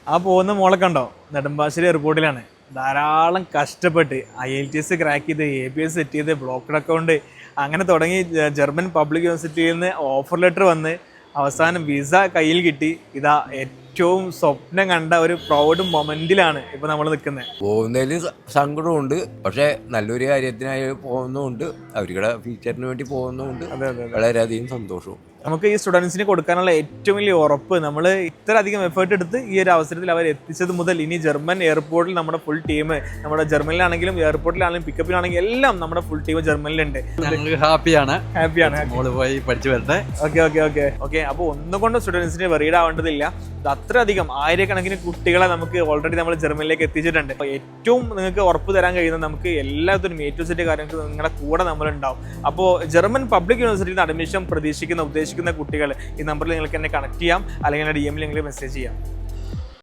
ആ പോകുന്ന മോളെ കണ്ടോ, നെടുമ്പാശ്ശേരി എയർപോർട്ടിലാണ്. ധാരാളം കഷ്ടപ്പെട്ട് IELTS ക്രാക്ക് ചെയ്ത് APS സെറ്റ് ചെയ്ത് ബ്ലോക്കഡ് അക്കൗണ്ട് അങ്ങനെ തുടങ്ങി ജർമ്മൻ പബ്ലിക് യൂണിവേഴ്സിറ്റിയിൽ നിന്ന് ഓഫർ ലെറ്റർ വന്ന് അവസാനം വിസ കയ്യിൽ കിട്ടി. ഇതാ ഏറ്റവും സ്വപ്നം കണ്ട ഒരു പ്രൗഡ് മൊമെന്റിലാണ് ഇപ്പൊ നമ്മൾ നിൽക്കുന്നത്. പോകുന്നതിൽ സങ്കടമുണ്ട്, പക്ഷെ നല്ലൊരു കാര്യത്തിനായി പോകുന്നുമുണ്ട്, അവരുടെ ഫ്യൂച്ചറിന് വേണ്ടി പോകുന്നുമുണ്ട്. വളരെയധികം സന്തോഷവും. നമുക്ക് ഈ സ്റ്റുഡൻസിന് കൊടുക്കാനുള്ള ഏറ്റവും വലിയ ഉറപ്പ്, നമ്മൾ ഇത്ര അധികം എഫേർട്ട് എടുത്ത് ഈ ഒരു അവസരത്തിൽ അവർ എത്തിച്ചത് മുതൽ ഇനി ജർമ്മൻ എയർപോർട്ടിൽ നമ്മുടെ ഫുൾ ടീം, നമ്മുടെ ജർമ്മനിലാണെങ്കിലും എയർപോർട്ടിലാണെങ്കിലും പിക്കപ്പിലാണെങ്കിലും എല്ലാം നമ്മുടെ ഫുൾ ടീം ജർമ്മനിലുണ്ട്. ഹാപ്പിയാണ്. പോയി പഠിച്ചു വരട്ടെ. ഓക്കെ. അപ്പോൾ ഒന്നുകൊണ്ട് സ്റ്റുഡൻസിന് വെറീഡ് ആവേണ്ടതില്ല. അത്രയധികം ആയിരക്കണക്കിന് കുട്ടികളെ നമുക്ക് ഓൾറെഡി നമ്മൾ ജർമ്മനിലേക്ക് എത്തിച്ചിട്ടുണ്ട്. അപ്പോൾ ഏറ്റവും നിങ്ങൾക്ക് ഉറപ്പ് തരാൻ കഴിയുന്നത് നമുക്ക് എല്ലാത്തിനും A-Z കാര്യങ്ങൾക്ക് നിങ്ങളുടെ കൂടെ നമ്മളുണ്ടാവും. അപ്പോൾ ജർമ്മൻ പബ്ലിക് യൂണിവേഴ്സിറ്റിയിൽ അഡ്മിഷൻ പ്രതീക്ഷിക്കുന്ന കുട്ടികൾ ഈ നമ്പറിൽ നിങ്ങൾക്ക് എന്നെ കണക്ട് ചെയ്യാം, അല്ലെങ്കിൽ DM-ൽ നിങ്ങൾ മെസ്സേജ് ചെയ്യാം.